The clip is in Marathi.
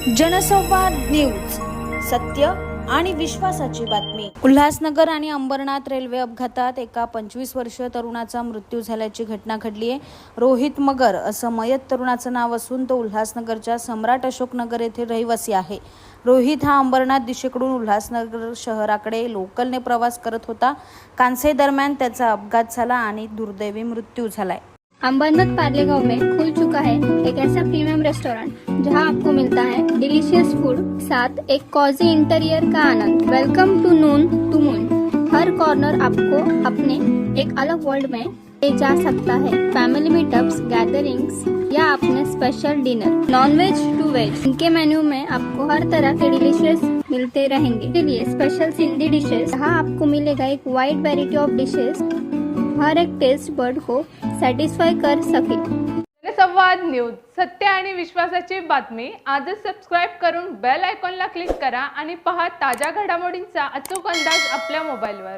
जनसंवाद न्यूज, सत्य आणि विश्वासाची बातमी। उल्हासनगर आणि अंबरनाथ रेल्वे अपघातात एका 25 वर्षीय तरुणाचा मृत्यू झाल्याची घटना घडली आहे। रोहित मगर असं मयत तरुणाचं नाव असून तो उल्हासनगरच्या सम्राट अशोकनगर येथील रहिवासी आहे। रोहित हा अंबरनाथ दिशेकडून उल्हासनगर शहराकडे लोकलने प्रवास करत होता। कांसे दरम्यान त्याचा अपघात झाला आणि दुर्दैवी मृत्यू झालाय। अंबरनाथ पार्ले गांव में खुल चुका है एक ऐसा प्रीमियम रेस्टोरेंट जहां आपको मिलता है डिलीशियस फूड, साथ एक कॉजी इंटीरियर का आनंद। Welcome to noon to moon. हर कॉर्नर आपको अपने एक अलग वर्ल्ड में ले जा सकता है। फैमिली मीटअप्स, गैदरिंग्स या अपने special dinner, non veg to veg, इनके मेन्यू में आपको हर तरह के डिलीशियस मिलते रहेंगे। इसके लिए स्पेशल सिंधी डिशेस, जहाँ आपको मिलेगा एक वाइड वेराइटी ऑफ डिशेस, हर एक टेस्ट बर्ड को सॅटिस्फाय कर सके। जनसंवाद न्यूज, सत्य आणि विश्वासाची बातमी। आजच सबस्क्राइब करून बेल आयकॉनला क्लिक करा आणि पहा ताज्या घडामोडींचा अचूक अंदाज आपल्या मोबाईलवर।